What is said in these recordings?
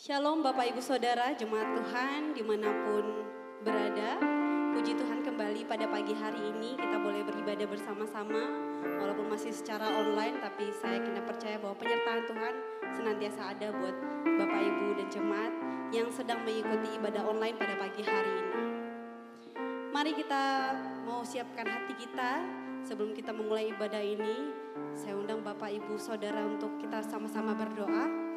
Shalom Bapak Ibu Saudara, Jemaat Tuhan dimanapun berada. Puji Tuhan kembali pada pagi hari ini kita boleh beribadah bersama-sama. Walaupun masih secara online, tapi saya kena percaya bahwa penyertaan Tuhan senantiasa ada buat Bapak Ibu dan Jemaat yang sedang mengikuti ibadah online pada pagi hari ini. Mari kita mau siapkan hati kita sebelum kita memulai ibadah ini. Saya undang Bapak Ibu Saudara untuk kita sama-sama berdoa.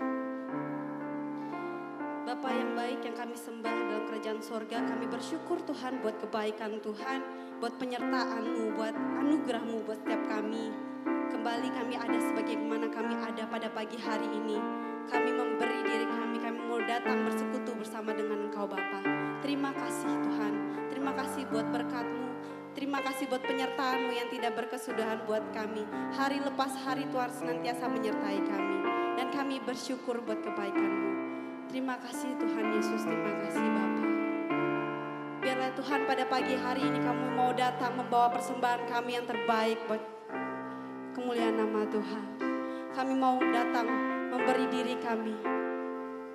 Bapa yang baik yang kami sembah dalam kerajaan sorga, kami bersyukur Tuhan buat kebaikan Tuhan, buat penyertaan-Mu, buat anugerah-Mu buat setiap kami. Kembali kami ada sebagaimana kami ada pada pagi hari ini. Kami memberi diri kami mau datang bersekutu bersama dengan Engkau Bapa. Terima kasih Tuhan, terima kasih buat berkat-Mu, terima kasih buat penyertaan-Mu yang tidak berkesudahan buat kami. Hari lepas hari Tuhan senantiasa menyertai kami, dan kami bersyukur buat kebaikan-Mu. Terima kasih Tuhan Yesus, terima kasih Bapa. Biarlah Tuhan pada pagi hari ini kamu mau datang membawa persembahan kami yang terbaik buat kemuliaan nama Tuhan. Kami mau datang memberi diri kami,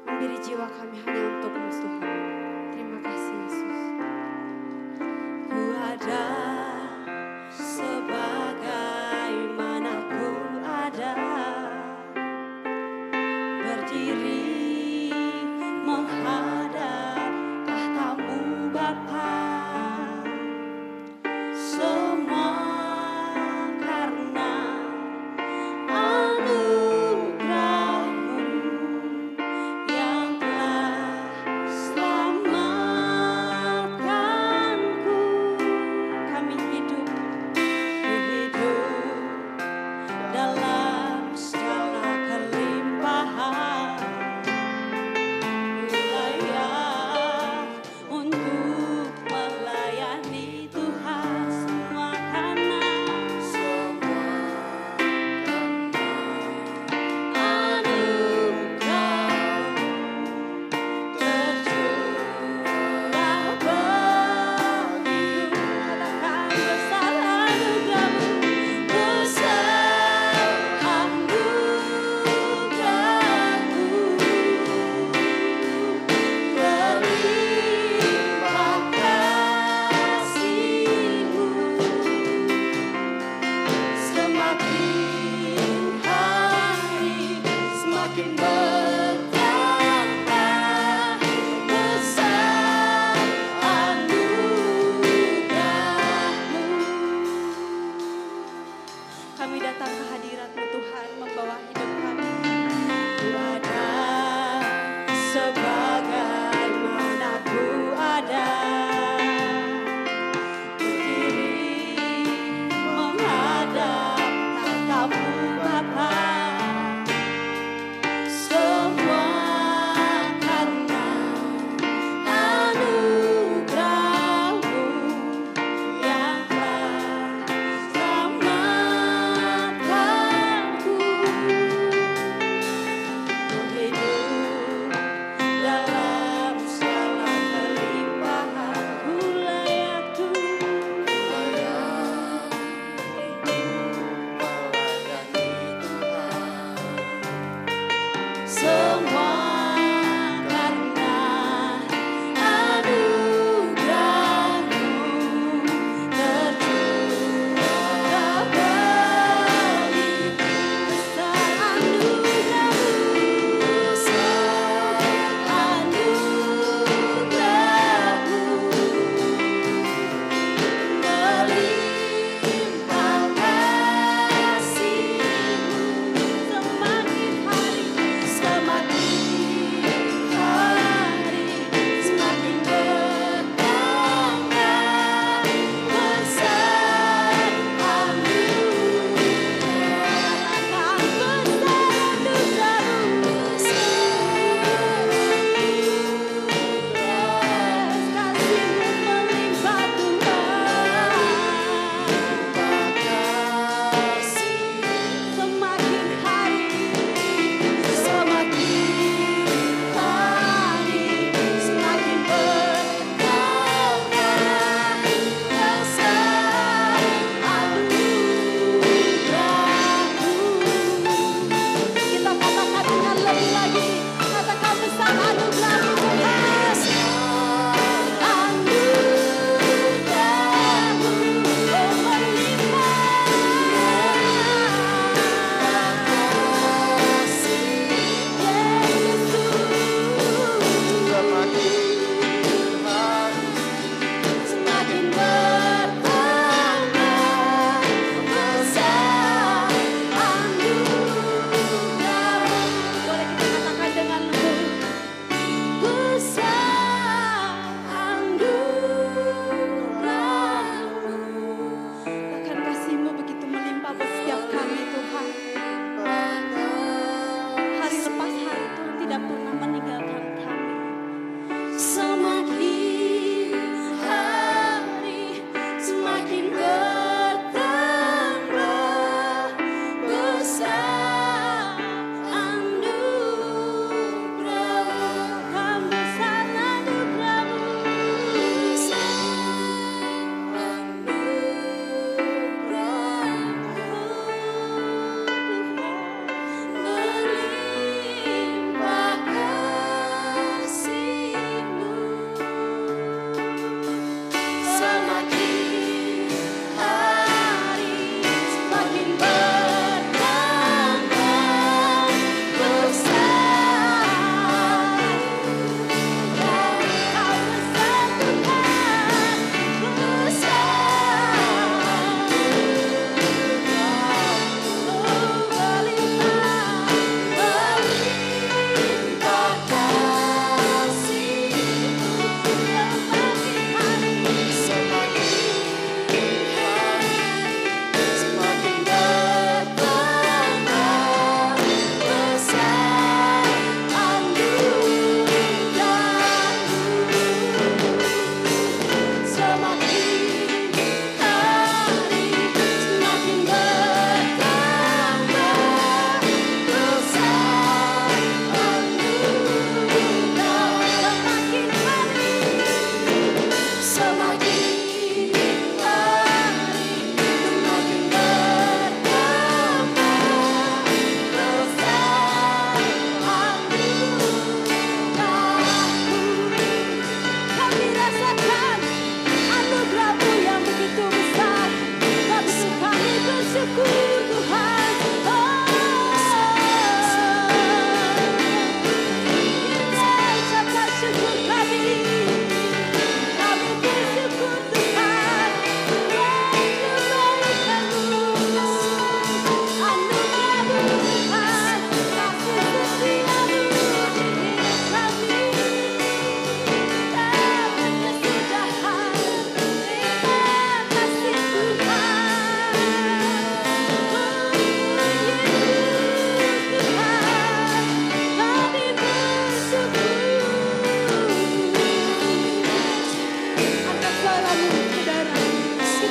memberi jiwa kami hanya untuk-Mu Tuhan. Terima kasih Yesus. Ku ada sebagaimana ku ada, berdiri menghadap tahta-Mu Bapa. Semua karena anugerah-Mu yang telah selamatkanku. Kami hidup dalam segala kelimpahan. Untuk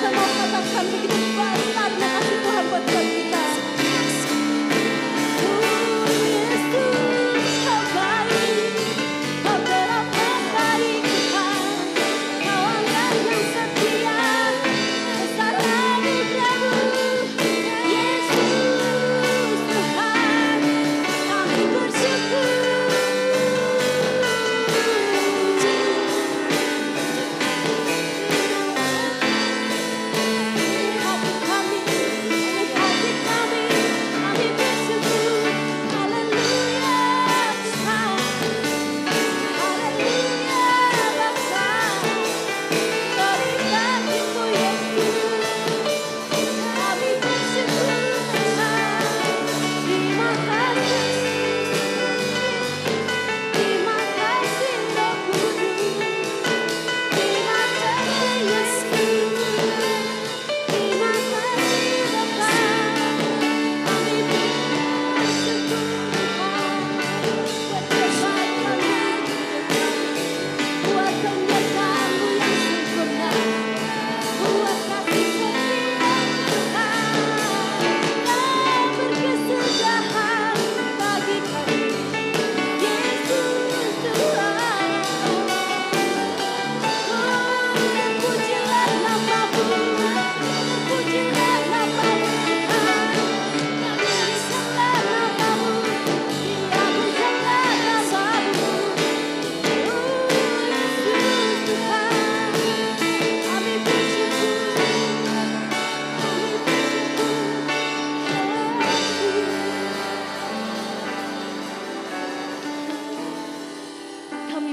kita mau katakan begitu besarnya kasih Tuhan buat kita. Yesus, Kau baik, Kau berapa baik Tuhan, Kau Allah yang setia, besar anugerah-Mu. Yesus Tuhan, kami bersyukur.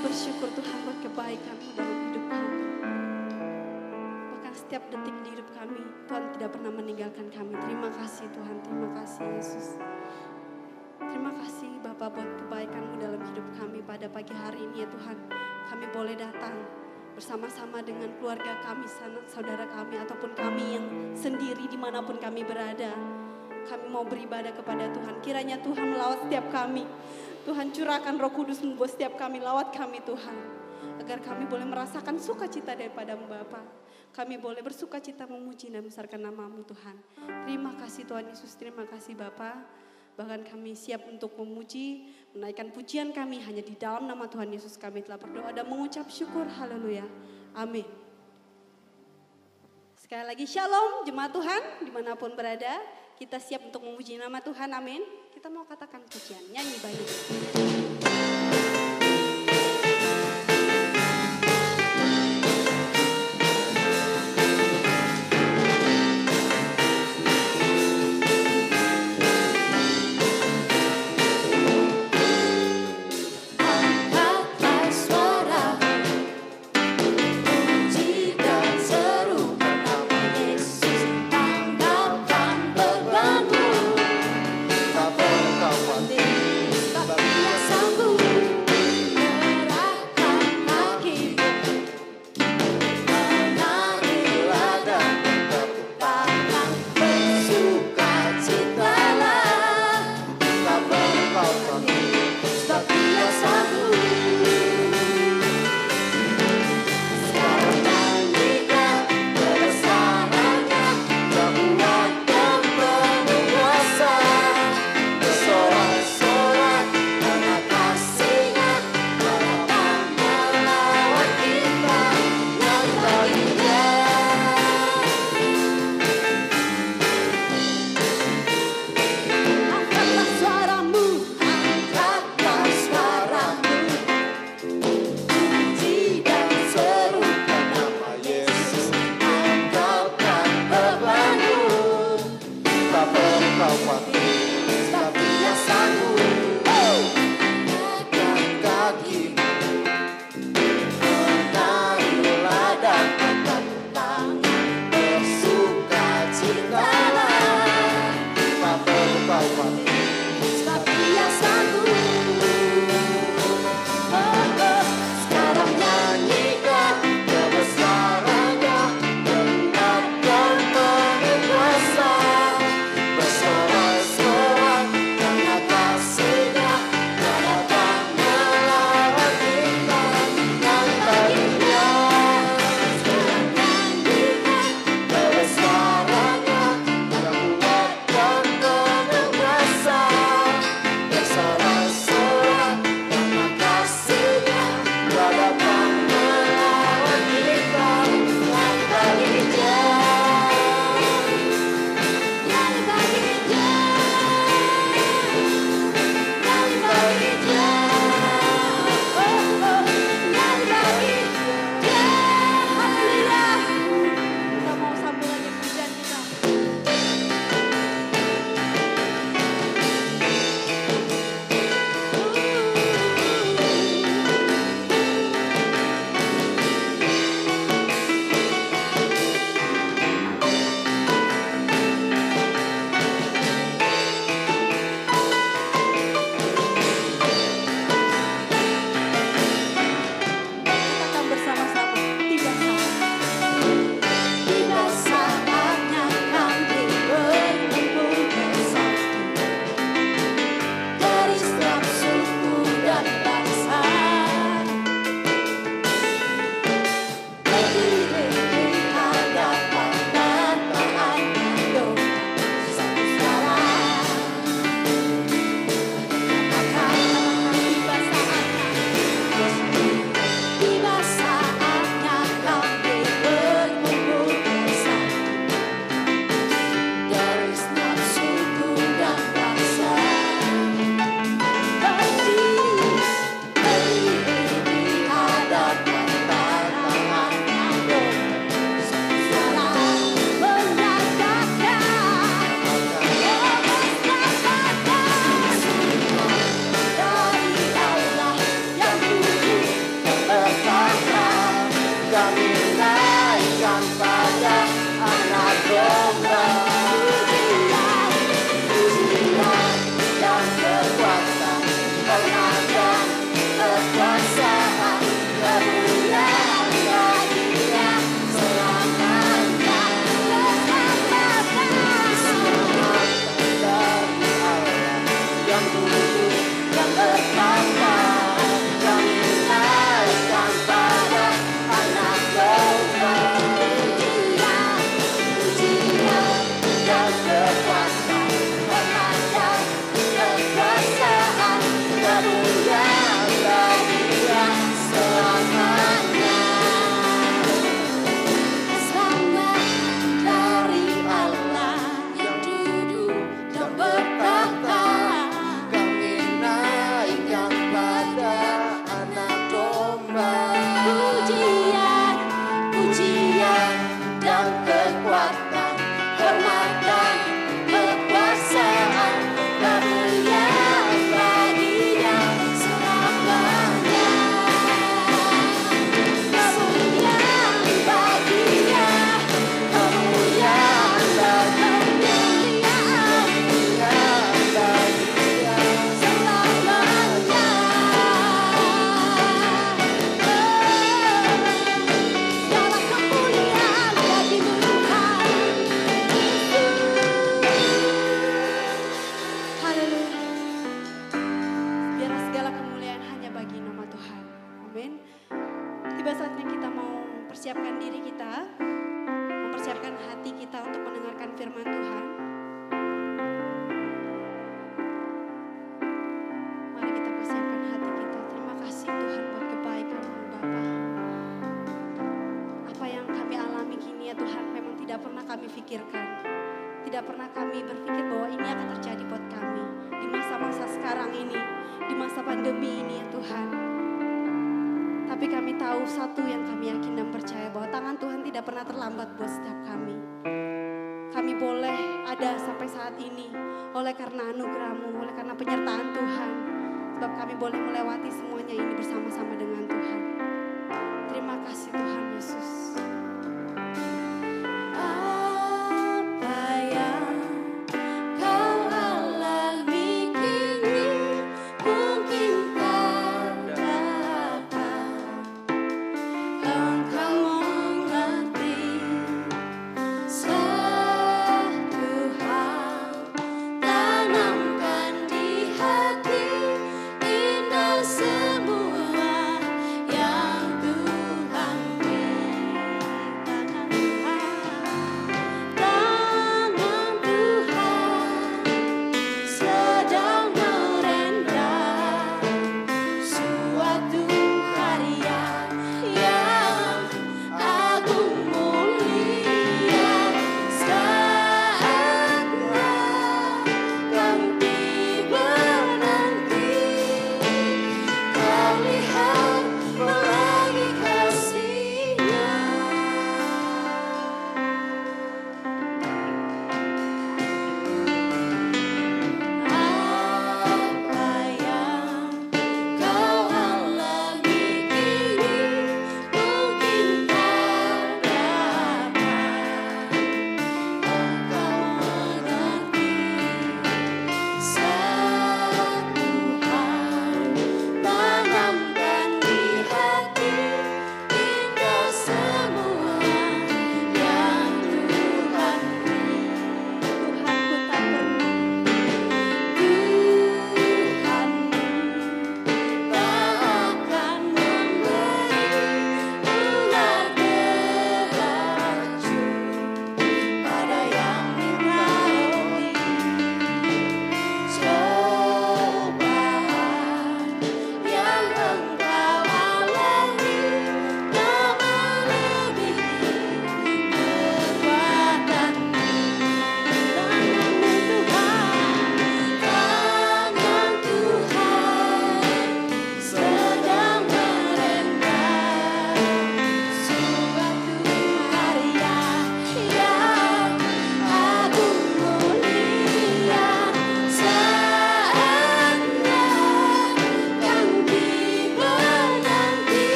Bersyukur Tuhan buat kebaikan-Mu dalam hidup kami. Bahkan setiap detik di hidup kami, Tuhan tidak pernah meninggalkan kami. Terima kasih Tuhan, terima kasih Yesus. Terima kasih Bapa buat kebaikan-Mu dalam hidup kami pada pagi hari ini ya Tuhan. Kami boleh datang bersama-sama dengan keluarga kami, saudara kami, ataupun kami yang sendiri dimanapun kami berada. Kami mau beribadah kepada Tuhan. Kiranya Tuhan melawat setiap kami. Tuhan curahkan Roh Kudus-Mu buat setiap kami, lawat kami Tuhan. Agar kami boleh merasakan sukacita daripada-Mu Bapa. Kami boleh bersukacita memuji dan membesarkan nama-Mu Tuhan. Terima kasih Tuhan Yesus, terima kasih Bapa. Bahkan kami siap untuk memuji, menaikkan pujian kami hanya di dalam nama Tuhan Yesus kami telah berdoa dan mengucap syukur. Haleluya. Amin. Sekali lagi shalom jemaat Tuhan dimanapun berada. Kita siap untuk memuji nama Tuhan. Amin. Kita mau katakan pujian, nyanyi baik. Sang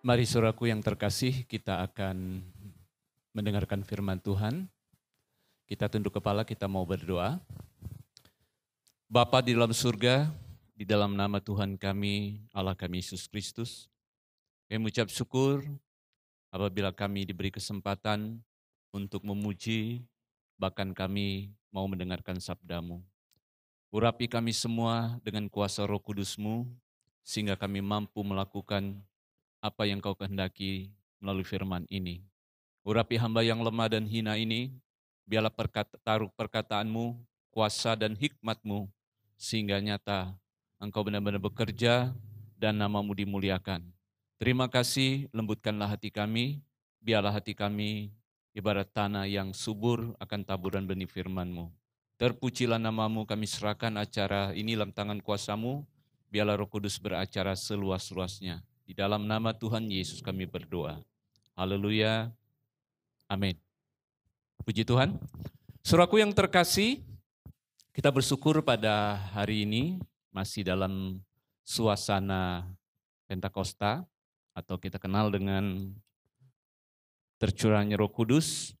Mari saudaraku yang terkasih, kita akan mendengarkan firman Tuhan. Kita tunduk kepala, kita mau berdoa. Bapa di dalam surga, di dalam nama Tuhan kami, Allah kami Yesus Kristus, kami mengucap syukur apabila kami diberi kesempatan untuk memuji, bahkan kami mau mendengarkan sabda-Mu. Urapi kami semua dengan kuasa Roh Kudus-Mu, sehingga kami mampu melakukan apa yang Kau kehendaki melalui firman ini. Urapi hamba yang lemah dan hina ini, biarlah taruh perkataan-Mu, kuasa dan hikmat-Mu, sehingga nyata Engkau benar-benar bekerja dan nama-Mu dimuliakan. Terima kasih, lembutkanlah hati kami, biarlah hati kami ibarat tanah yang subur akan taburan benih firman-Mu. Terpujilah nama-Mu, kami serahkan acara ini dalam tangan kuasa-Mu, biarlah Roh Kudus beracara seluas-luasnya. Di dalam nama Tuhan Yesus kami berdoa. Haleluya. Amin. Puji Tuhan. Saudaraku yang terkasih, kita bersyukur pada hari ini masih dalam suasana Pentakosta atau kita kenal dengan tercurahnya Roh Kudus.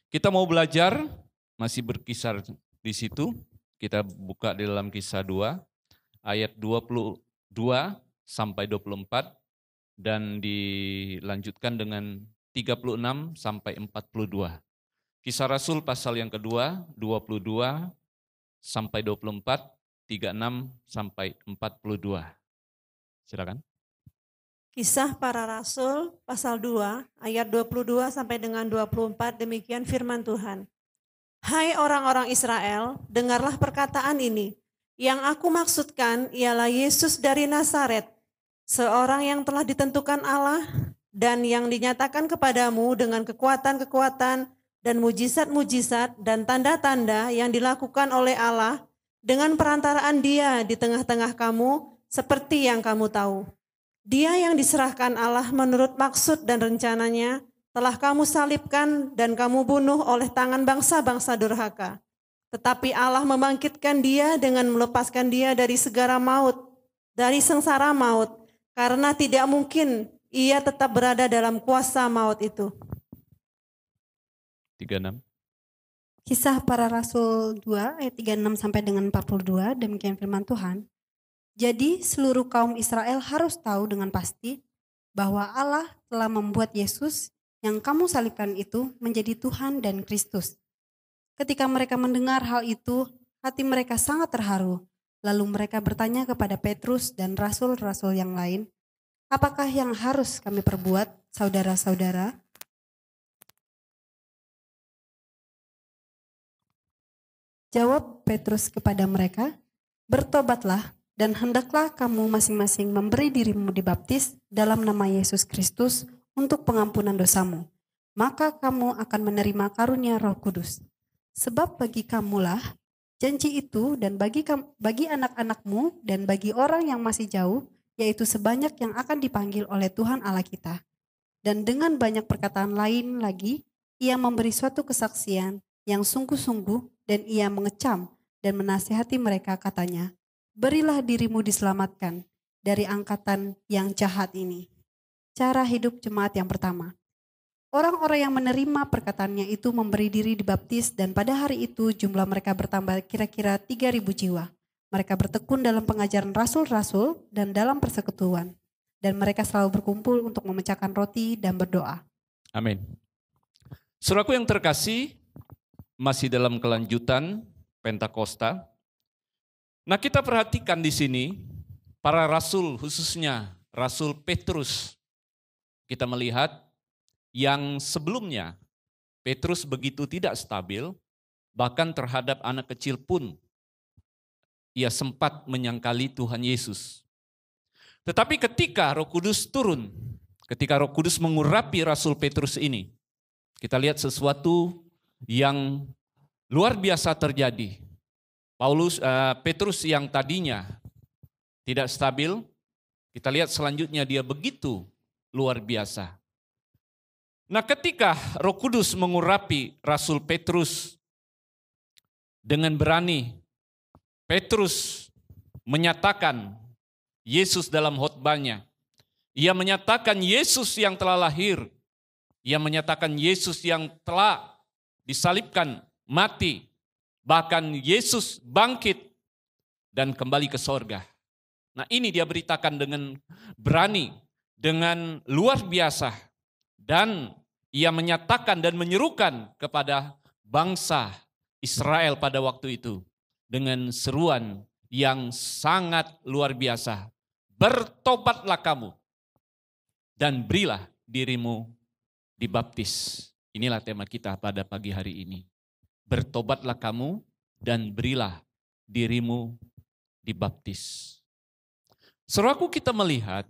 Kita mau belajar, masih berkisar di situ. Kita buka di dalam Kisah 2 ayat 22 sampai 24 dan dilanjutkan dengan 36 sampai 42. Kisah Rasul pasal yang kedua, 22 sampai 24, 36 sampai 42. Silakan. Kisah Para Rasul pasal 2 ayat 22 sampai dengan 24, demikian firman Tuhan. Hai orang-orang Israel, dengarlah perkataan ini. Yang aku maksudkan ialah Yesus dari Nazaret, seorang yang telah ditentukan Allah dan yang dinyatakan kepadamu dengan kekuatan-kekuatan dan mujizat-mujizat dan tanda-tanda yang dilakukan oleh Allah dengan perantaraan Dia di tengah-tengah kamu seperti yang kamu tahu. Dia yang diserahkan Allah menurut maksud dan rencananya telah kamu salibkan dan kamu bunuh oleh tangan bangsa-bangsa durhaka. Tetapi Allah membangkitkan Dia dengan melepaskan Dia dari segala maut, dari sengsara maut, karena tidak mungkin Ia tetap berada dalam kuasa maut itu. 36. Kisah Para Rasul 2 ayat 36 sampai dengan 42, demikian firman Tuhan. Jadi seluruh kaum Israel harus tahu dengan pasti bahwa Allah telah membuat Yesus yang kamu salibkan itu menjadi Tuhan dan Kristus. Ketika mereka mendengar hal itu, hati mereka sangat terharu. Lalu mereka bertanya kepada Petrus dan rasul-rasul yang lain, apakah yang harus kami perbuat, saudara-saudara? Jawab Petrus kepada mereka, bertobatlah dan hendaklah kamu masing-masing memberi dirimu dibaptis dalam nama Yesus Kristus untuk pengampunan dosamu. Maka kamu akan menerima karunia Roh Kudus. Sebab bagi kamulah janji itu dan bagi anak-anakmu dan bagi orang yang masih jauh, yaitu sebanyak yang akan dipanggil oleh Tuhan Allah kita. Dan dengan banyak perkataan lain lagi, Ia memberi suatu kesaksian yang sungguh-sungguh dan Ia mengecam dan menasihati mereka katanya, berilah dirimu diselamatkan dari angkatan yang jahat ini. Cara hidup jemaat yang pertama. Orang-orang yang menerima perkataannya itu memberi diri dibaptis dan pada hari itu jumlah mereka bertambah kira-kira 3.000 jiwa. Mereka bertekun dalam pengajaran rasul-rasul dan dalam persekutuan. Dan mereka selalu berkumpul untuk memecahkan roti dan berdoa. Amin. Saudaraku yang terkasih, masih dalam kelanjutan Pentakosta. Nah, kita perhatikan di sini para rasul, khususnya Rasul Petrus. Kita melihat yang sebelumnya Petrus begitu tidak stabil, bahkan terhadap anak kecil pun ia sempat menyangkali Tuhan Yesus. Tetapi ketika Roh Kudus turun, ketika Roh Kudus mengurapi Rasul Petrus ini, kita lihat sesuatu yang luar biasa terjadi. Petrus yang tadinya tidak stabil, kita lihat selanjutnya dia begitu luar biasa. Nah, ketika Roh Kudus mengurapi Rasul Petrus dengan berani, Petrus menyatakan Yesus dalam khotbahnya. Ia menyatakan Yesus yang telah lahir. Ia menyatakan Yesus yang telah disalibkan, mati. Bahkan Yesus bangkit dan kembali ke sorga. Nah, ini dia beritakan dengan berani, dengan luar biasa. Dan ia menyatakan dan menyerukan kepada bangsa Israel pada waktu itu dengan seruan yang sangat luar biasa. Bertobatlah kamu dan berilah dirimu dibaptis. Inilah tema kita pada pagi hari ini. Bertobatlah kamu dan berilah dirimu dibaptis. Saudaraku, kita melihat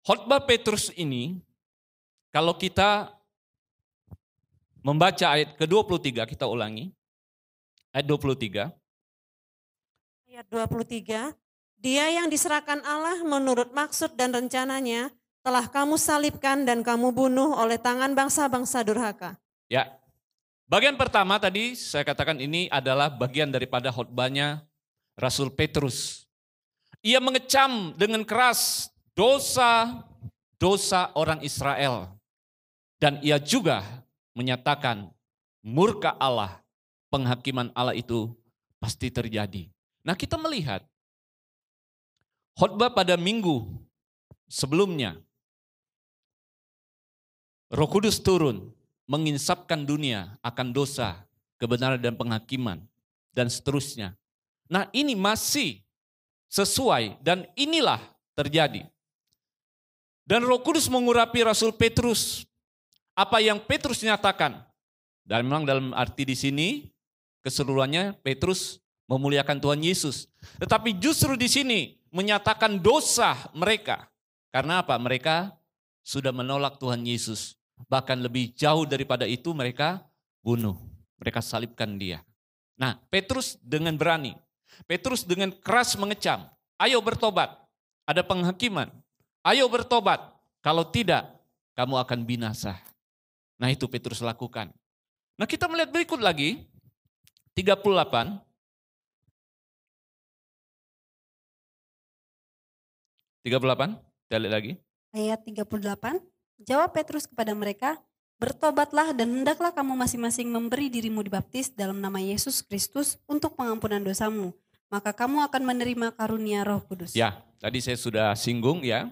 khotbah Petrus ini, kalau kita membaca ayat ke-23, kita ulangi. Ayat 23. Ayat 23, dia yang diserahkan Allah menurut maksud dan rencananya telah kamu salibkan dan kamu bunuh oleh tangan bangsa-bangsa durhaka. Ya, bagian pertama tadi saya katakan ini adalah bagian daripada khotbahnya Rasul Petrus. Ia mengecam dengan keras dosa orang Israel. Dan ia juga menyatakan murka Allah, penghakiman Allah itu pasti terjadi. Nah, kita melihat khotbah pada minggu sebelumnya, Roh Kudus turun menginsapkan dunia akan dosa, kebenaran dan penghakiman dan seterusnya. Nah, ini masih sesuai dan inilah terjadi. Dan Roh Kudus mengurapi Rasul Petrus. Apa yang Petrus nyatakan, dan memang dalam arti di sini keseluruhannya Petrus memuliakan Tuhan Yesus. Tetapi justru di sini menyatakan dosa mereka. Karena apa? Mereka sudah menolak Tuhan Yesus. Bahkan lebih jauh daripada itu mereka bunuh. Mereka salibkan dia. Nah, Petrus dengan berani. Petrus dengan keras mengecam. Ayo bertobat. Ada penghakiman. Ayo bertobat. Kalau tidak, kamu akan binasa. Nah, itu Petrus lakukan. Nah, kita melihat berikut lagi, 38. 38, kita lihat lagi. Ayat 38, jawab Petrus kepada mereka, bertobatlah dan hendaklah kamu masing-masing memberi dirimu dibaptis dalam nama Yesus Kristus untuk pengampunan dosamu. Maka kamu akan menerima karunia Roh Kudus. Ya, tadi saya sudah singgung ya.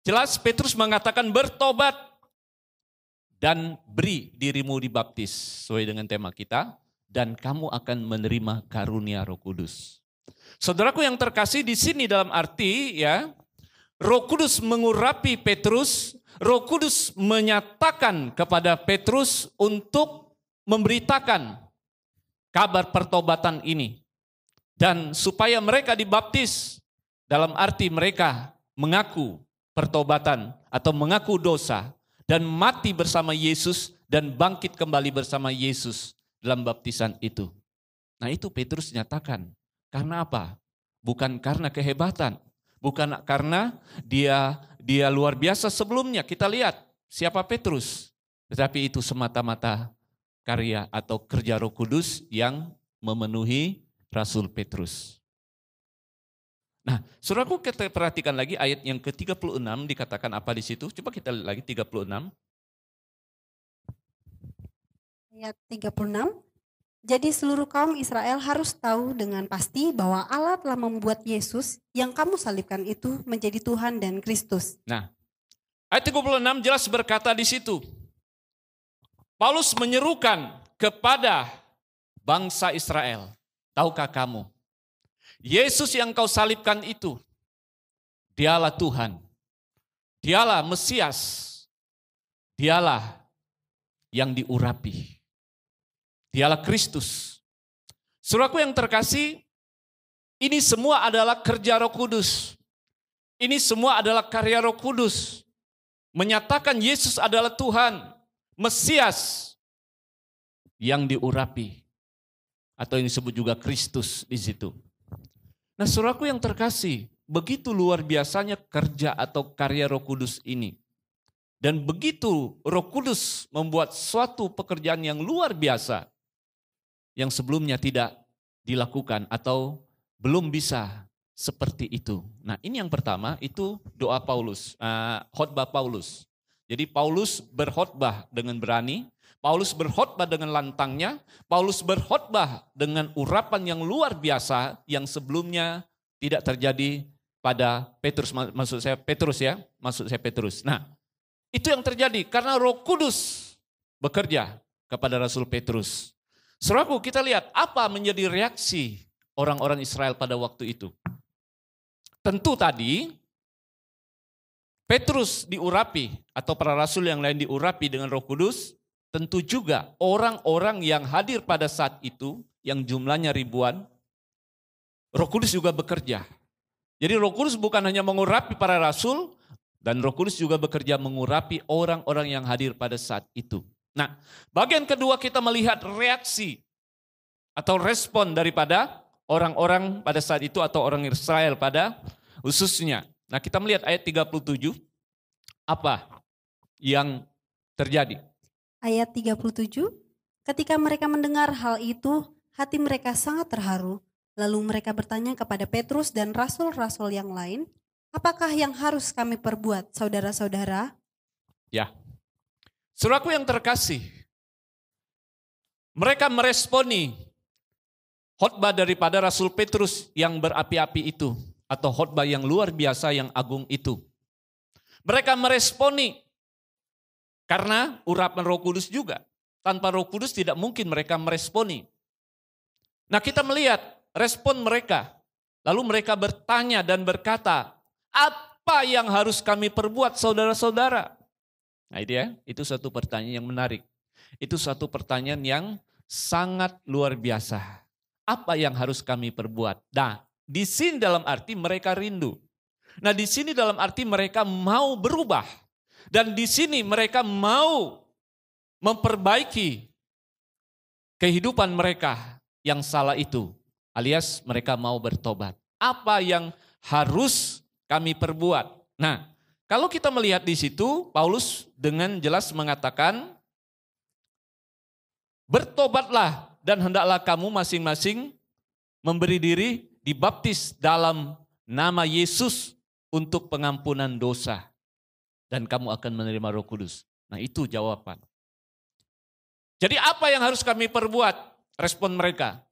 Jelas Petrus mengatakan bertobat dan beri dirimu dibaptis sesuai dengan tema kita dan kamu akan menerima karunia Roh Kudus. Saudaraku yang terkasih, di sini dalam arti ya, Roh Kudus mengurapi Petrus, Roh Kudus menyatakan kepada Petrus untuk memberitakan kabar pertobatan ini dan supaya mereka dibaptis dalam arti mereka mengaku pertobatan atau mengaku dosa dan mati bersama Yesus dan bangkit kembali bersama Yesus dalam baptisan itu. Nah, itu Petrus nyatakan. Karena apa? Bukan karena kehebatan, bukan karena dia luar biasa sebelumnya. Kita lihat siapa Petrus. Tetapi itu semata-mata karya atau kerja Roh Kudus yang memenuhi Rasul Petrus. Nah, saudaraku, kita perhatikan lagi ayat yang ke-36 dikatakan apa di situ. Coba kita lihat lagi 36. Ayat 36, jadi seluruh kaum Israel harus tahu dengan pasti bahwa Allah telah membuat Yesus yang kamu salibkan itu menjadi Tuhan dan Kristus. Nah, ayat 36 jelas berkata di situ. Paulus menyerukan kepada bangsa Israel. Tahukah kamu? Yesus yang kau salibkan itu, dialah Tuhan, dialah Mesias, dialah yang diurapi, dialah Kristus. Saudaraku yang terkasih, ini semua adalah kerja Roh Kudus. Ini semua adalah karya Roh Kudus. Menyatakan Yesus adalah Tuhan, Mesias yang diurapi. Atau yang disebut juga Kristus di situ. Nah, saudaraku yang terkasih, begitu luar biasanya kerja atau karya Roh Kudus ini. Dan begitu Roh Kudus membuat suatu pekerjaan yang luar biasa, yang sebelumnya tidak dilakukan atau belum bisa seperti itu. Nah, ini yang pertama, itu doa Paulus, khotbah Paulus. Jadi Paulus berkhotbah dengan berani, Paulus berkhotbah dengan lantangnya, Paulus berkhotbah dengan urapan yang luar biasa yang sebelumnya tidak terjadi pada Petrus, maksud saya Petrus. Nah, itu yang terjadi karena Roh Kudus bekerja kepada Rasul Petrus. Saudaraku, kita lihat apa menjadi reaksi orang-orang Israel pada waktu itu. Tentu tadi Petrus diurapi atau para rasul yang lain diurapi dengan Roh Kudus, tentu juga orang-orang yang hadir pada saat itu yang jumlahnya ribuan, Roh Kudus juga bekerja. Jadi Roh Kudus bukan hanya mengurapi para rasul, dan Roh Kudus juga bekerja mengurapi orang-orang yang hadir pada saat itu. Nah, bagian kedua kita melihat reaksi atau respon daripada orang-orang pada saat itu atau orang Israel pada khususnya. Nah, kita melihat ayat 37, apa yang terjadi? Ayat 37, ketika mereka mendengar hal itu, hati mereka sangat terharu. Lalu mereka bertanya kepada Petrus dan rasul-rasul yang lain, apakah yang harus kami perbuat, saudara-saudara? Ya, saudaraku yang terkasih, mereka meresponi khotbah daripada Rasul Petrus yang berapi-api itu, atau khotbah yang luar biasa yang agung itu. Mereka meresponi karena urapan Roh Kudus juga. Tanpa Roh Kudus tidak mungkin mereka meresponi. Nah, kita melihat respon mereka. Lalu mereka bertanya dan berkata, apa yang harus kami perbuat saudara-saudara? Nah, itu satu pertanyaan yang menarik. Itu satu pertanyaan yang sangat luar biasa. Apa yang harus kami perbuat? Nah, di sini dalam arti mereka rindu. Nah, di sini dalam arti mereka mau berubah. Dan di sini mereka mau memperbaiki kehidupan mereka yang salah itu. Alias mereka mau bertobat. Apa yang harus kami perbuat? Nah, kalau kita melihat di situ, Paulus dengan jelas mengatakan, bertobatlah dan hendaklah kamu masing-masing memberi diri dibaptis dalam nama Yesus untuk pengampunan dosa. Dan kamu akan menerima Roh Kudus. Nah, itu jawaban. Jadi apa yang harus kami perbuat? Respon mereka.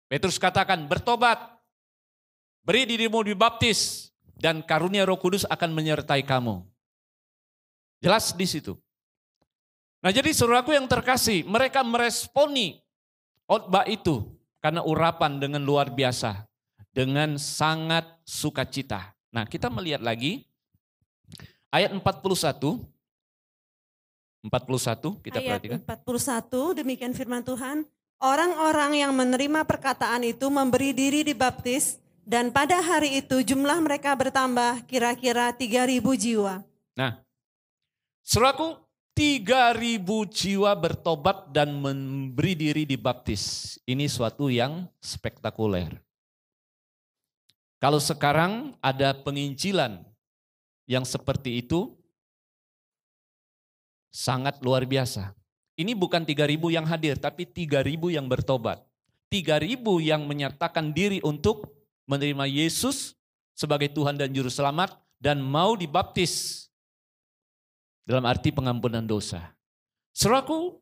Petrus katakan, bertobat, beri dirimu dibaptis, dan karunia Roh Kudus akan menyertai kamu. Jelas di situ. Nah, jadi saudaraku yang terkasih, mereka meresponi khotbah itu karena urapan dengan luar biasa, dengan sangat sukacita. Nah, kita melihat lagi ayat 41 kita perhatikan. Ayat 41, demikian firman Tuhan. Orang-orang yang menerima perkataan itu memberi diri dibaptis, dan pada hari itu jumlah mereka bertambah kira-kira 3.000 jiwa. Nah, saudaraku, 3.000 jiwa bertobat dan memberi diri dibaptis. Ini suatu yang spektakuler. Kalau sekarang ada penginjilan yang seperti itu, sangat luar biasa. Ini bukan 3.000 yang hadir, tapi 3.000 yang bertobat. 3.000 yang menyatakan diri untuk menerima Yesus sebagai Tuhan dan Juru Selamat dan mau dibaptis dalam arti pengampunan dosa. Saudaraku,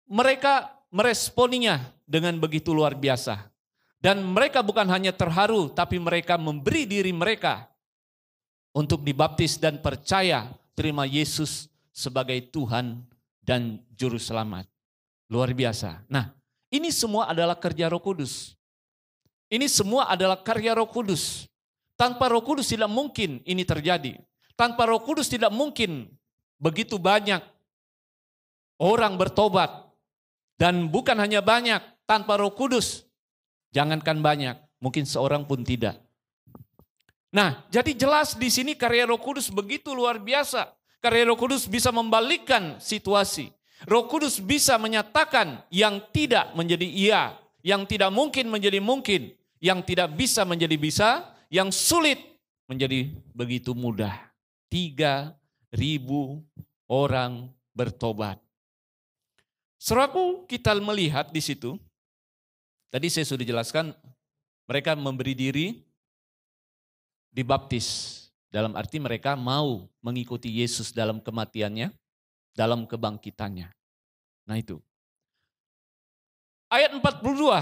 mereka meresponinya dengan begitu luar biasa. Dan mereka bukan hanya terharu, tapi mereka memberi diri mereka untuk dibaptis dan percaya terima Yesus sebagai Tuhan dan Juru Selamat. Luar biasa. Nah, ini semua adalah kerja Roh Kudus. Ini semua adalah karya Roh Kudus. Tanpa Roh Kudus tidak mungkin ini terjadi. Tanpa Roh Kudus tidak mungkin begitu banyak orang bertobat. Dan bukan hanya banyak, tanpa Roh Kudus, jangankan banyak, mungkin seorang pun tidak. Nah, jadi jelas di sini karya Roh Kudus begitu luar biasa. Karya Roh Kudus bisa membalikkan situasi. Roh Kudus bisa menyatakan yang tidak menjadi iya, yang tidak mungkin menjadi mungkin, yang tidak bisa menjadi bisa, yang sulit menjadi begitu mudah. 3.000 orang bertobat. Saudaraku, kita melihat di situ, tadi saya sudah jelaskan, mereka memberi diri dibaptis. Dalam arti mereka mau mengikuti Yesus dalam kematiannya, dalam kebangkitannya. Nah itu. Ayat 42,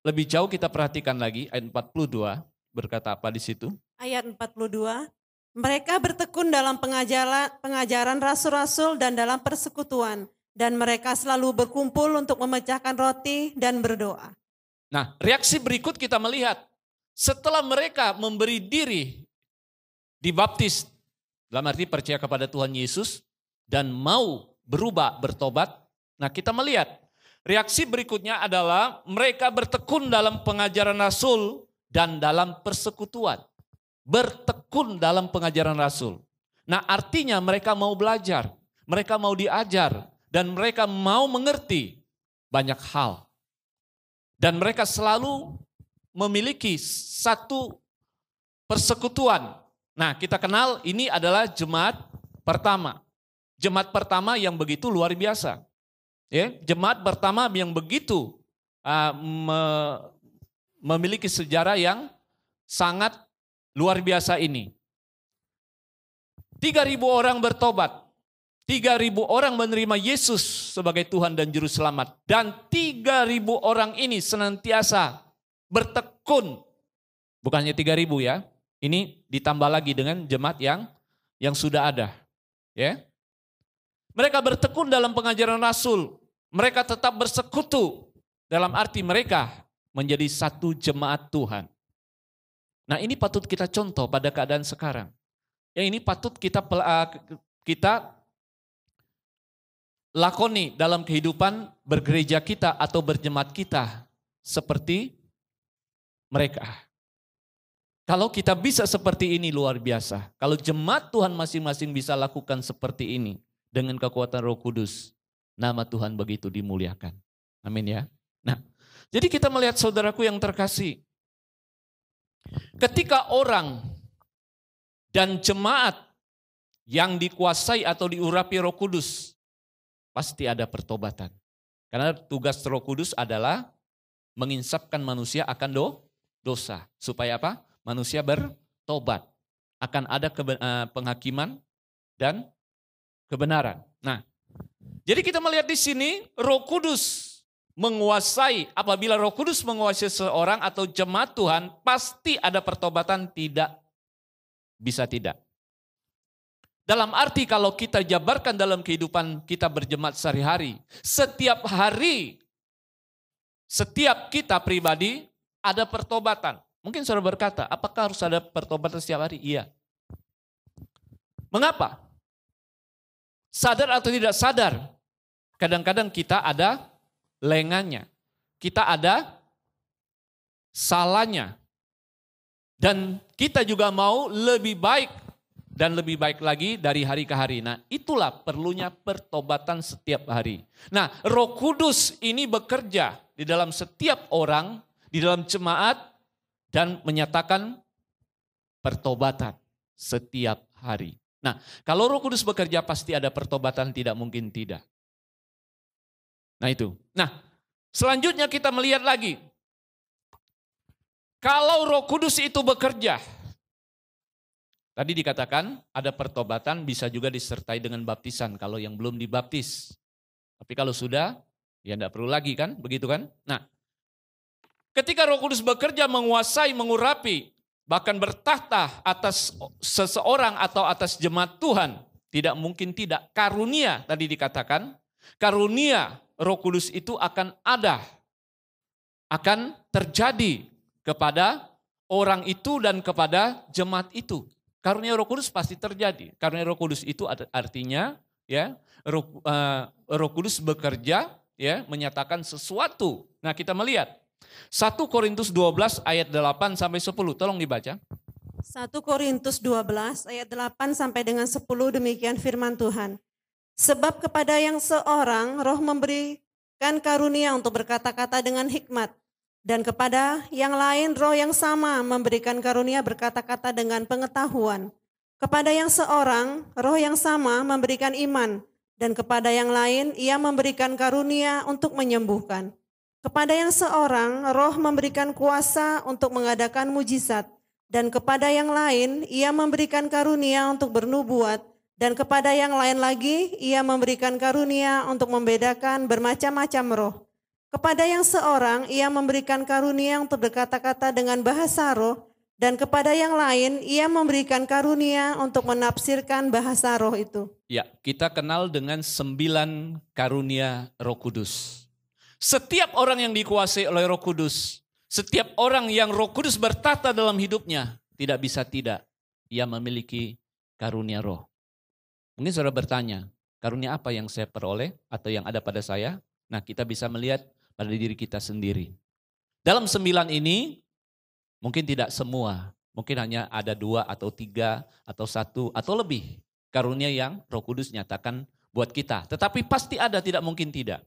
lebih jauh kita perhatikan lagi, ayat 42 berkata apa di situ? Ayat 42, mereka bertekun dalam pengajaran rasul-rasul dan dalam persekutuan, dan mereka selalu berkumpul untuk memecahkan roti dan berdoa. Nah, reaksi berikut kita melihat, setelah mereka memberi diri dibaptis, dalam arti percaya kepada Tuhan Yesus, dan mau berubah, bertobat, nah kita melihat, reaksi berikutnya adalah mereka bertekun dalam pengajaran rasul dan dalam persekutuan. Bertekun dalam pengajaran rasul. Nah artinya mereka mau belajar, mereka mau diajar, dan mereka mau mengerti banyak hal. Dan mereka selalu memiliki satu persekutuan. Nah kita kenal ini adalah jemaat pertama. Jemaat pertama yang begitu luar biasa. Ya, jemaat pertama yang begitu memiliki sejarah yang sangat luar biasa ini. 3.000 orang bertobat. 3.000 orang menerima Yesus sebagai Tuhan dan Juru Selamat. Dan 3.000 orang ini senantiasa bertekun. Bukannya 3.000 ya. Ini ditambah lagi dengan jemaat yang sudah ada. Ya. Mereka bertekun dalam pengajaran rasul. Mereka tetap bersekutu. Dalam arti mereka menjadi satu jemaat Tuhan. Nah ini patut kita contoh pada keadaan sekarang. Yang ini patut kita lakoni dalam kehidupan bergereja kita atau berjemaat kita seperti mereka. Kalau kita bisa seperti ini luar biasa. Kalau jemaat Tuhan masing-masing bisa lakukan seperti ini dengan kekuatan Roh Kudus, nama Tuhan begitu dimuliakan. Amin ya. Nah, jadi kita melihat saudaraku yang terkasih. Ketika orang dan jemaat yang dikuasai atau diurapi Roh Kudus, pasti ada pertobatan. Karena tugas Roh Kudus adalah menginsapkan manusia akan dosa. Supaya apa? Manusia bertobat. Akan ada penghakiman dan kebenaran. Nah, jadi kita melihat di sini Roh Kudus menguasai. Apabila Roh Kudus menguasai seorang atau jemaat Tuhan, pasti ada pertobatan, tidak bisa tidak. Dalam arti kalau kita jabarkan dalam kehidupan kita berjemaat sehari-hari, setiap hari, setiap kita pribadi ada pertobatan. Mungkin saudara berkata, apakah harus ada pertobatan setiap hari? Iya. Mengapa? Sadar atau tidak sadar, kadang-kadang kita ada lengannya, kita ada salahnya. Dan kita juga mau lebih baik dan lebih baik lagi dari hari ke hari. Nah itulah perlunya pertobatan setiap hari. Nah Roh Kudus ini bekerja di dalam setiap orang, di dalam jemaat dan menyatakan pertobatan setiap hari. Nah kalau Roh Kudus bekerja pasti ada pertobatan, tidak mungkin tidak. Nah itu. Nah selanjutnya kita melihat lagi. Kalau Roh Kudus itu bekerja, tadi dikatakan ada pertobatan bisa juga disertai dengan baptisan kalau yang belum dibaptis. Tapi kalau sudah, ya tidak perlu lagi kan, begitu kan? Nah, ketika Roh Kudus bekerja menguasai, mengurapi, bahkan bertahta atas seseorang atau atas jemaat Tuhan, tidak mungkin tidak. Karunia tadi dikatakan, karunia Roh Kudus itu akan ada, akan terjadi kepada orang itu dan kepada jemaat itu. Karunia Roh Kudus pasti terjadi. Karunia Roh Kudus itu artinya ya Roh Kudus bekerja ya menyatakan sesuatu. Nah, kita melihat 1 Korintus 12 ayat 8 sampai 10. Tolong dibaca. 1 Korintus 12 ayat 8 sampai dengan 10 demikian firman Tuhan. Sebab kepada yang seorang Roh memberikan karunia untuk berkata-kata dengan hikmat. Dan kepada yang lain Roh yang sama memberikan karunia berkata-kata dengan pengetahuan. Kepada yang seorang Roh yang sama memberikan iman. Dan kepada yang lain Ia memberikan karunia untuk menyembuhkan. Kepada yang seorang Roh memberikan kuasa untuk mengadakan mujizat. Dan kepada yang lain ia memberikan karunia untuk bernubuat, dan kepada yang lain lagi ia memberikan karunia untuk membedakan bermacam-macam roh. Kepada yang seorang ia memberikan karunia untuk berkata-kata dengan bahasa roh, dan kepada yang lain ia memberikan karunia untuk menafsirkan bahasa roh itu. Ya, kita kenal dengan 9 karunia Roh Kudus. Setiap orang yang dikuasai oleh Roh Kudus, setiap orang yang Roh Kudus bertata dalam hidupnya, tidak bisa tidak, ia memiliki karunia roh. Mungkin saudara bertanya, karunia apa yang saya peroleh atau yang ada pada saya? Nah, kita bisa melihat pada diri kita sendiri. Dalam 9 ini, mungkin tidak semua, mungkin hanya ada 2 atau 3 atau 1 atau lebih karunia yang Roh Kudus nyatakan buat kita. Tetapi pasti ada, tidak mungkin tidak.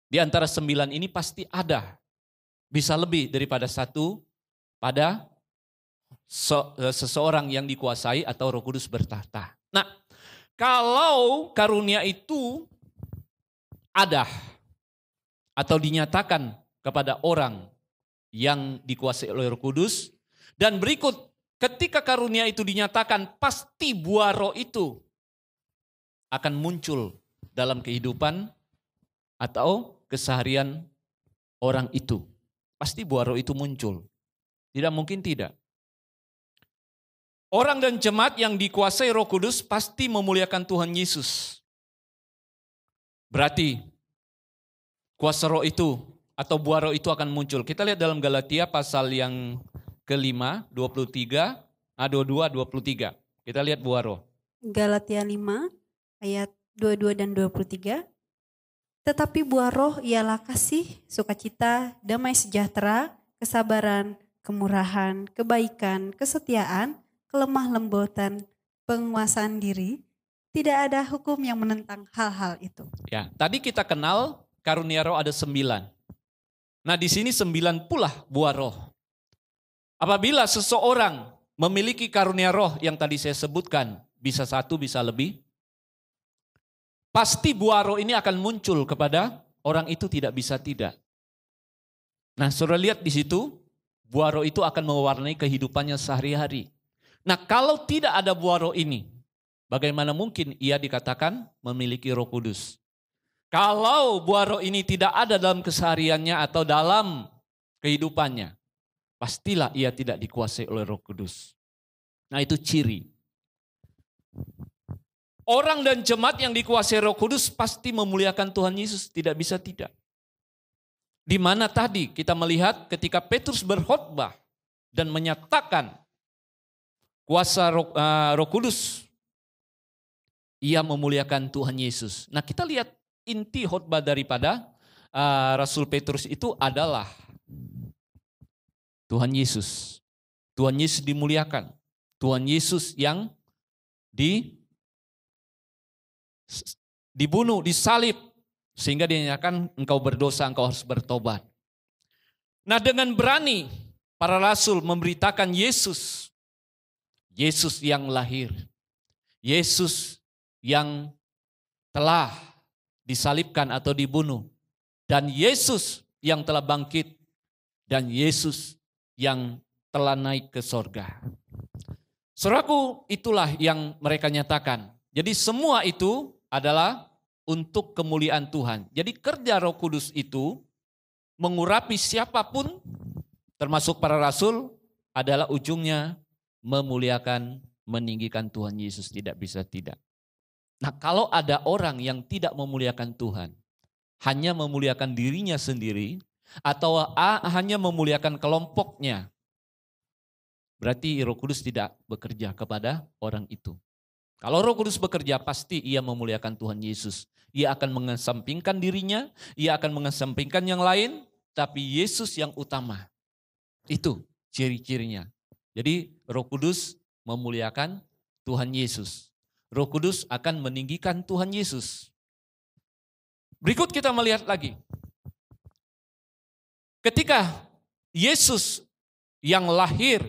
Di antara 9 ini pasti ada. Bisa lebih daripada 1 pada seseorang yang dikuasai atau Roh Kudus bertahta. Nah, kalau karunia itu ada atau dinyatakan kepada orang yang dikuasai oleh Roh Kudus, dan berikut ketika karunia itu dinyatakan, pasti buah roh itu akan muncul dalam kehidupan atau keseharian orang itu. Pasti buah roh itu muncul. Tidak mungkin tidak. Orang dan jemaat yang dikuasai Roh Kudus pasti memuliakan Tuhan Yesus. Berarti kuasa roh itu atau buah roh itu akan muncul. Kita lihat dalam Galatia pasal yang ke-5, 23, 22, 23. Kita lihat buah roh. Galatia 5 ayat 22 dan 23. Tetapi buah roh ialah kasih, sukacita, damai sejahtera, kesabaran, kemurahan, kebaikan, kesetiaan, kelemah lembutan, penguasaan diri. Tidak ada hukum yang menentang hal-hal itu. Ya, tadi kita kenal karunia roh ada 9. Nah, di sini 9 pula buah roh. Apabila seseorang memiliki karunia roh yang tadi saya sebutkan, bisa 1, bisa lebih, pasti buah roh ini akan muncul kepada orang itu, tidak bisa tidak. Nah, saudara lihat di situ, buah roh itu akan mewarnai kehidupannya sehari-hari. Nah, kalau tidak ada buah roh ini, bagaimana mungkin ia dikatakan memiliki Roh Kudus? Kalau buah roh ini tidak ada dalam kesehariannya atau dalam kehidupannya, pastilah ia tidak dikuasai oleh Roh Kudus. Nah, itu ciri. Orang dan jemaat yang dikuasai Roh Kudus pasti memuliakan Tuhan Yesus, tidak bisa tidak. Di mana tadi kita melihat ketika Petrus berkhotbah dan menyatakan kuasa Roh Kudus, ia memuliakan Tuhan Yesus. Nah, kita lihat inti khotbah daripada Rasul Petrus itu adalah Tuhan Yesus. Tuhan Yesus dimuliakan. Tuhan Yesus yang dibunuh, disalib, sehingga dinyatakan engkau berdosa, engkau harus bertobat. Nah, dengan berani para rasul memberitakan Yesus, Yesus yang lahir, Yesus yang telah disalibkan atau dibunuh, dan Yesus yang telah bangkit, dan Yesus yang telah naik ke sorga. Saudaraku, itulah yang mereka nyatakan. Jadi semua itu adalah untuk kemuliaan Tuhan. Jadi kerja Roh Kudus itu mengurapi siapapun, termasuk para rasul, adalah ujungnya memuliakan, meninggikan Tuhan Yesus, tidak bisa tidak. Nah, kalau ada orang yang tidak memuliakan Tuhan, hanya memuliakan dirinya sendiri, atau hanya memuliakan kelompoknya, berarti Roh Kudus tidak bekerja kepada orang itu. Kalau Roh Kudus bekerja, pasti ia memuliakan Tuhan Yesus. Ia akan mengesampingkan dirinya, ia akan mengesampingkan yang lain, tapi Yesus yang utama. Itu ciri-cirinya. Jadi Roh Kudus memuliakan Tuhan Yesus. Roh Kudus akan meninggikan Tuhan Yesus. Berikut kita melihat lagi. Ketika Yesus yang lahir,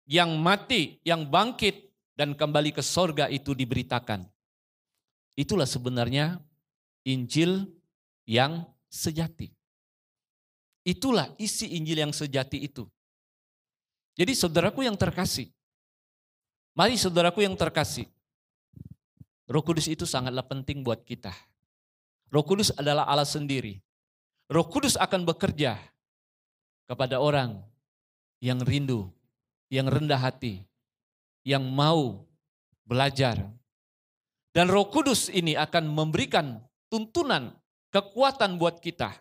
yang mati, yang bangkit, dan kembali ke sorga itu diberitakan. Itulah sebenarnya Injil yang sejati. Itulah isi Injil yang sejati itu. Jadi saudaraku yang terkasih, mari saudaraku yang terkasih, Roh Kudus itu sangatlah penting buat kita. Roh Kudus adalah Allah sendiri. Roh Kudus akan bekerja kepada orang yang rindu, yang rendah hati, yang mau belajar. Dan Roh Kudus ini akan memberikan tuntunan, kekuatan buat kita.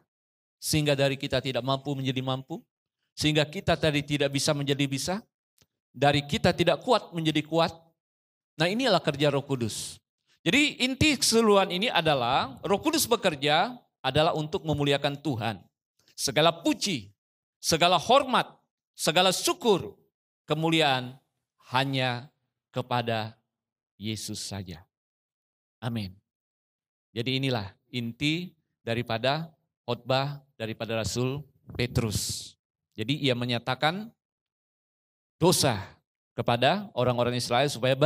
Sehingga dari kita tidak mampu menjadi mampu. Sehingga kita tadi tidak bisa menjadi bisa. Dari kita tidak kuat menjadi kuat. Nah, inilah kerja Roh Kudus. Jadi inti keseluruhan ini adalah Roh Kudus bekerja adalah untuk memuliakan Tuhan. Segala puji, segala hormat, segala syukur, kemuliaan hanya kepada Yesus saja. Amin. Jadi inilah inti daripada khotbah daripada Rasul Petrus. Jadi ia menyatakan dosa kepada orang-orang Israel supaya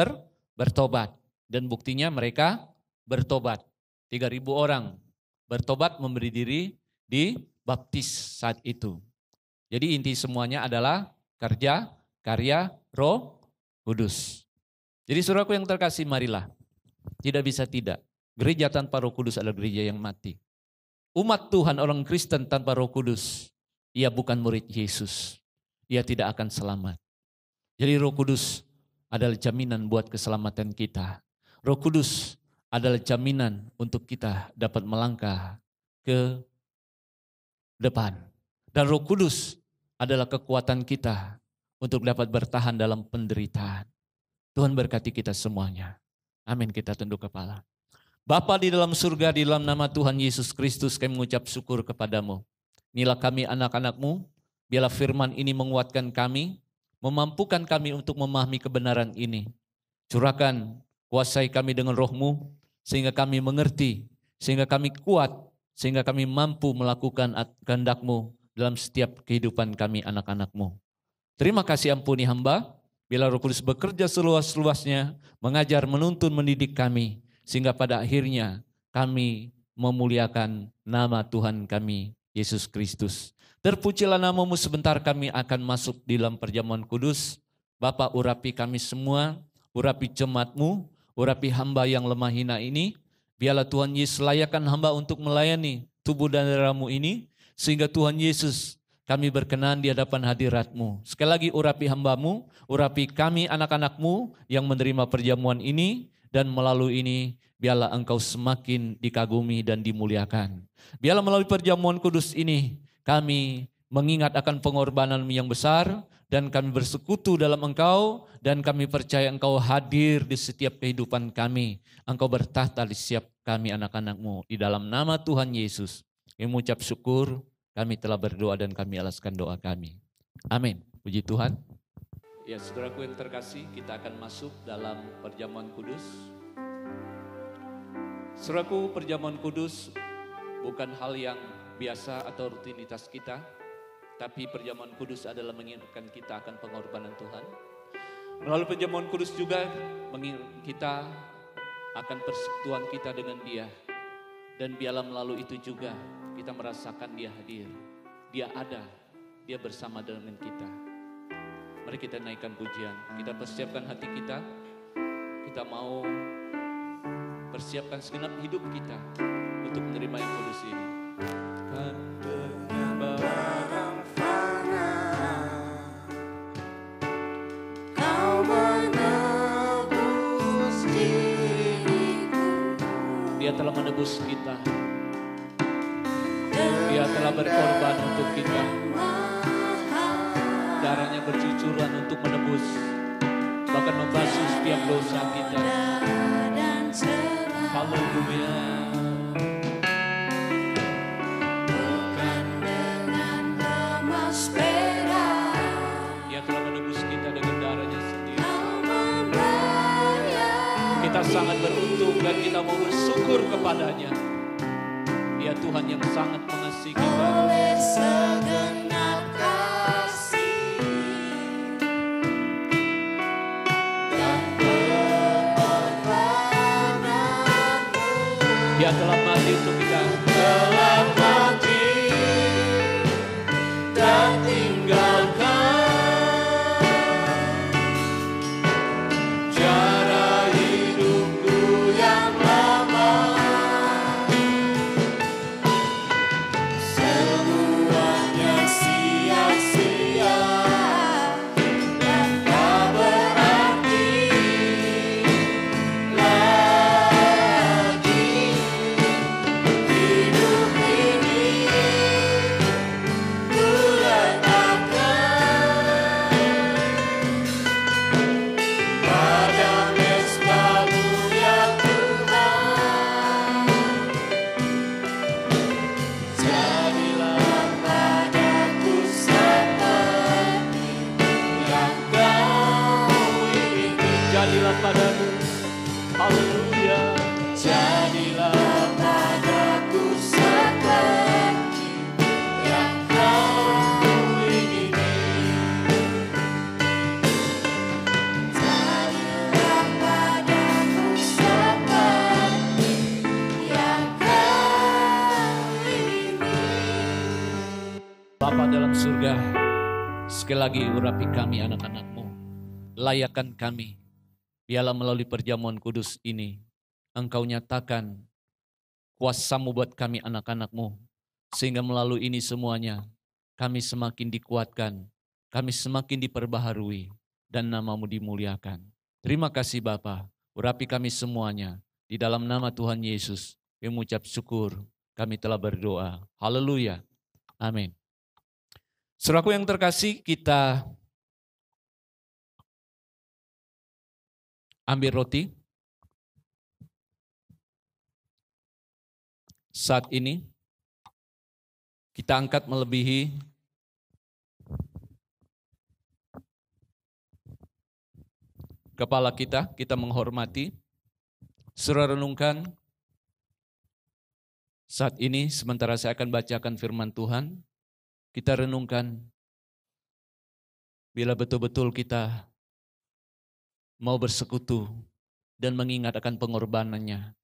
bertobat. Dan buktinya mereka bertobat. 3.000 orang bertobat memberi diri dibaptis saat itu. Jadi inti semuanya adalah karya Roh Kudus. Jadi saudaraku yang terkasih, marilah. Tidak bisa tidak. Gereja tanpa Roh Kudus adalah gereja yang mati. Umat Tuhan orang Kristen tanpa Roh Kudus, ia bukan murid Yesus. Ia tidak akan selamat. Jadi Roh Kudus adalah jaminan buat keselamatan kita. Roh Kudus adalah jaminan untuk kita dapat melangkah ke depan. Dan Roh Kudus adalah kekuatan kita untuk dapat bertahan dalam penderitaan. Tuhan berkati kita semuanya. Amin, kita tunduk kepala. Bapa di dalam surga, di dalam nama Tuhan Yesus Kristus kami mengucap syukur kepadamu. Inilah kami anak-anakmu, biarlah firman ini menguatkan kami, memampukan kami untuk memahami kebenaran ini. Curahkan, kuasai kami dengan Roh-Mu, sehingga kami mengerti, sehingga kami kuat, sehingga kami mampu melakukan kehendak-Mu dalam setiap kehidupan kami anak-anak-Mu. Terima kasih, ampuni hamba, bila Roh Kudus bekerja seluas-luasnya, mengajar, menuntun, mendidik kami, sehingga pada akhirnya kami memuliakan nama Tuhan kami, Yesus Kristus. Terpujilah nama-Mu, sebentar kami akan masuk di dalam perjamuan kudus. Bapa, urapi kami semua, urapi jemaat-Mu, urapi hamba yang lemah hina ini. Biarlah Tuhan Yesus layakkan hamba untuk melayani tubuh dan darah-Mu ini. Sehingga Tuhan Yesus kami berkenan di hadapan hadirat-Mu. Sekali lagi urapi hamba-Mu, urapi kami anak-anak-Mu yang menerima perjamuan ini. Dan melalui ini biarlah Engkau semakin dikagumi dan dimuliakan. Biarlah melalui perjamuan kudus ini kami mengingat akan pengorbanan-Mu yang besar. Dan kami bersekutu dalam Engkau, dan kami percaya Engkau hadir di setiap kehidupan kami. Engkau bertahta di setiap kami anak-anak-Mu. Di dalam nama Tuhan Yesus, kami mengucap syukur, kami telah berdoa dan kami alaskan doa kami. Amin. Puji Tuhan. Ya, saudaraku yang terkasih, kita akan masuk dalam perjamuan kudus. Saudaraku, perjamuan kudus bukan hal yang biasa atau rutinitas kita. Tapi perjamuan kudus adalah mengingatkan kita akan pengorbanan Tuhan. Melalui perjamuan kudus juga mengingatkan kita akan persekutuan kita dengan Dia. Dan biarlah melalui itu juga kita merasakan Dia hadir. Dia ada, Dia bersama dengan kita. Mari kita naikkan pujian, kita persiapkan hati kita. Kita mau persiapkan segenap hidup kita untuk menerima yang kudus ini. Dia telah menebus kita. Dia telah berkorban untuk kita. Darahnya bercucuran untuk menebus, bahkan membasuh setiap dosa kita. Haleluya. Dia telah menebus kita dengan darahnya sendiri. Kita sangat beruntung dan kita mau bersyukur kepadanya. Dia Tuhan yang sangat mengasihi kita. Oleh segenap kasih dan pengorbanan-Mu, Dia telah mati untuk kita. Telah mati dan tinggalkan Bapa dalam surga, sekali lagi urapi kami anak-anak-Mu, layakkan kami, biarlah melalui perjamuan kudus ini, Engkau nyatakan kuasa-Mu buat kami anak-anak-Mu, sehingga melalui ini semuanya, kami semakin dikuatkan, kami semakin diperbaharui, dan nama-Mu dimuliakan. Terima kasih Bapa, urapi kami semuanya, di dalam nama Tuhan Yesus, kami mengucap syukur, kami telah berdoa. Haleluya. Amin. Saudaraku yang terkasih, kita ambil roti. Saat ini kita angkat melebihi kepala kita menghormati. Saudara renungkan saat ini sementara saya akan bacakan firman Tuhan. Kita renungkan, bila betul-betul kita mau bersekutu dan mengingat akan pengorbanannya.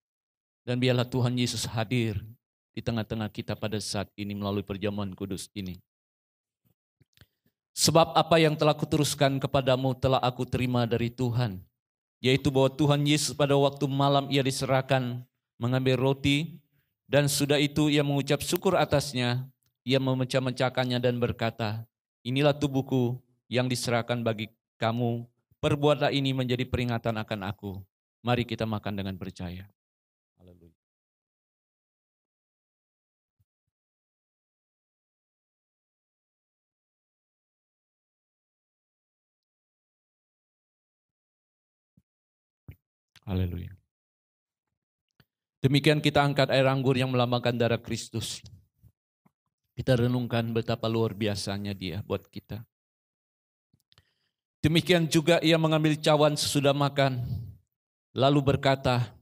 Dan biarlah Tuhan Yesus hadir di tengah-tengah kita pada saat ini melalui perjamuan kudus ini. Sebab apa yang telah kuteruskan kepadamu telah aku terima dari Tuhan. Yaitu bahwa Tuhan Yesus pada waktu malam ia diserahkan mengambil roti. Dan sudah itu ia mengucap syukur atasnya. Ia memecah-mecahkannya dan berkata, inilah tubuhku yang diserahkan bagi kamu, perbuatlah ini menjadi peringatan akan aku. Mari kita makan dengan percaya. Haleluya. Haleluya. Demikian kita angkat air anggur yang melambangkan darah Kristus. Kita renungkan betapa luar biasanya Dia buat kita. Demikian juga ia mengambil cawan sesudah makan, lalu berkata,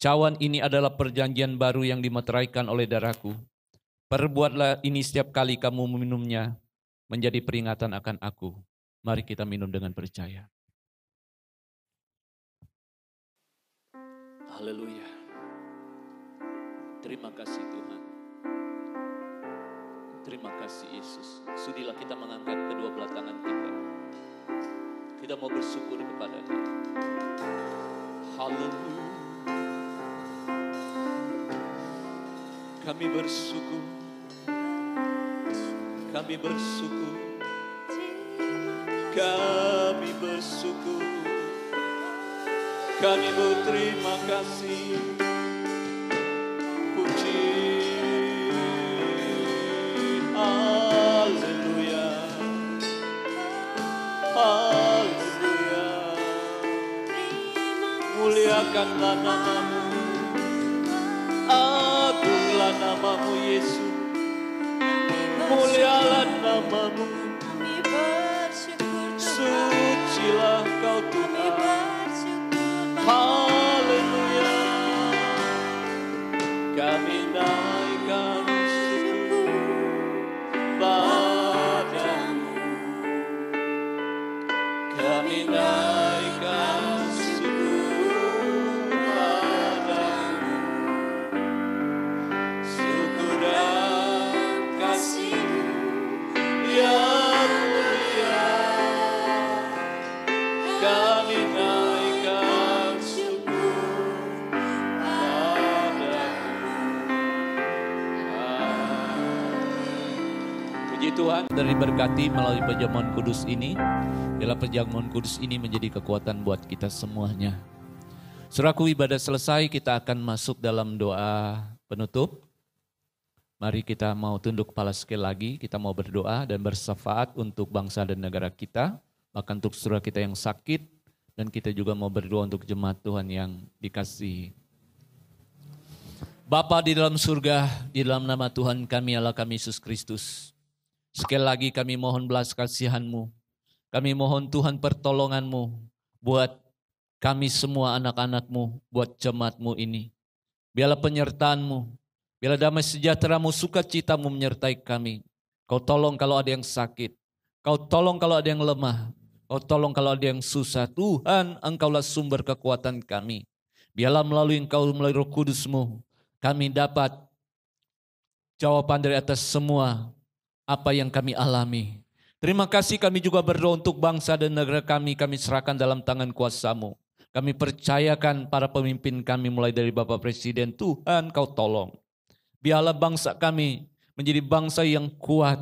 cawan ini adalah perjanjian baru yang dimeteraikan oleh darahku. Perbuatlah ini setiap kali kamu meminumnya, menjadi peringatan akan aku. Mari kita minum dengan percaya. Haleluya. Terima kasih Tuhan. Terima kasih Yesus. Sudilah kita mengangkat kedua belah tangan kita. Kita mau bersyukur kepada Dia. Haleluya. Kami bersyukur. Kami bersyukur. Kami bersyukur. Kami berterima kasih. Puji. Haleluya. Haleluya. Muliakanlah nama-Mu. Agunglah nama-Mu Yesus. Mulialah nama-Mu. Sucilah Kau Tuhan. Haleluya. Kami naikkan syukur padamu. Kami naikkan syukur padamu. Syukur dan kasih-Mu yang mulia. Kami naikkan syukur padamu. Puji Tuhan, dan diberkati melalui perjamuan kudus ini. Bila perjamuan kudus ini menjadi kekuatan buat kita semuanya. Saudaraku, ibadah selesai, kita akan masuk dalam doa penutup. Mari kita mau tunduk kepala sekali lagi, kita mau berdoa dan bersyafaat untuk bangsa dan negara kita. Bahkan untuk saudara kita yang sakit, dan kita juga mau berdoa untuk jemaat Tuhan yang dikasihi. Bapa di dalam surga, di dalam nama Tuhan kami Allah kami Yesus Kristus. Sekali lagi kami mohon belas kasihan-Mu. Kami mohon Tuhan pertolongan-Mu buat kami semua anak-anak-Mu, buat jemaat-Mu ini. Biarlah penyertaan-Mu, biarlah damai sejahtera-Mu, sukacita-Mu menyertai kami. Kau tolong kalau ada yang sakit, Kau tolong kalau ada yang lemah, Kau tolong kalau ada yang susah. Tuhan, Engkaulah sumber kekuatan kami. Biarlah melalui Engkau, melalui Roh Kudus-Mu, kami dapat jawaban dari atas semua apa yang kami alami. Terima kasih, kami juga berdoa untuk bangsa dan negara kami serahkan dalam tangan kuasa-Mu. Kami percayakan para pemimpin kami mulai dari Bapak Presiden, Tuhan Kau tolong. Biarlah bangsa kami menjadi bangsa yang kuat,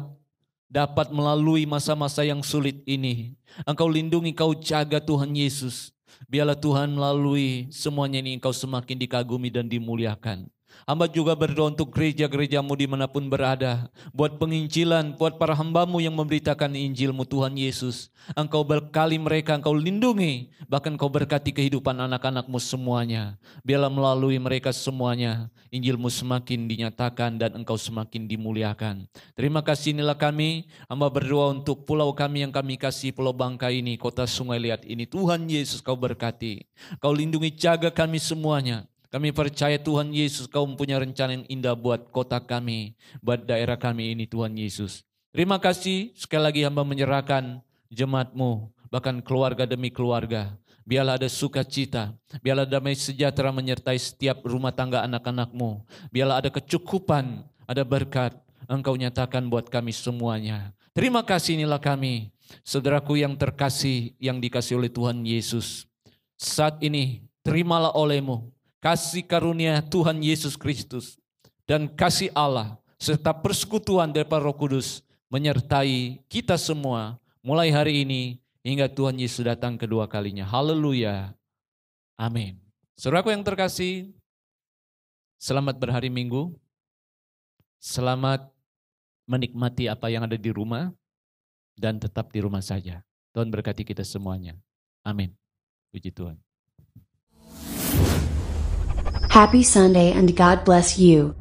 dapat melalui masa-masa yang sulit ini. Engkau lindungi, Kau jaga Tuhan Yesus. Biarlah Tuhan melalui semuanya ini Engkau semakin dikagumi dan dimuliakan. Hamba juga berdoa untuk gereja-gereja-Mu dimanapun berada. Buat penginjilan, buat para hamba-Mu yang memberitakan Injil-Mu Tuhan Yesus. Engkau berkali mereka, Engkau lindungi. Bahkan Engkau berkati kehidupan anak-anak-Mu semuanya. Biarlah melalui mereka semuanya Injil-Mu semakin dinyatakan dan Engkau semakin dimuliakan. Terima kasih, inilah kami. Hamba berdoa untuk pulau kami yang kami kasih, Pulau Bangka ini, Kota Sungai Liat ini. Tuhan Yesus, Kau berkati. Kau lindungi, jaga kami semuanya. Kami percaya Tuhan Yesus, Kau mempunyai rencana yang indah buat kota kami, buat daerah kami ini Tuhan Yesus. Terima kasih, sekali lagi hamba menyerahkan jemaat-Mu, bahkan keluarga demi keluarga. Biarlah ada sukacita, biarlah damai sejahtera menyertai setiap rumah tangga anak-anak-Mu. Biarlah ada kecukupan, ada berkat, Engkau nyatakan buat kami semuanya. Terima kasih, inilah kami, saudaraku yang terkasih, yang dikasih oleh Tuhan Yesus. Saat ini, terimalah oleh-Mu kasih karunia Tuhan Yesus Kristus dan kasih Allah serta persekutuan daripada Roh Kudus menyertai kita semua mulai hari ini hingga Tuhan Yesus datang kedua kalinya. Haleluya. Amin. Saudaraku yang terkasih, selamat berhari Minggu. Selamat menikmati apa yang ada di rumah dan tetap di rumah saja. Tuhan berkati kita semuanya. Amin. Puji Tuhan. Happy Sunday and God bless you.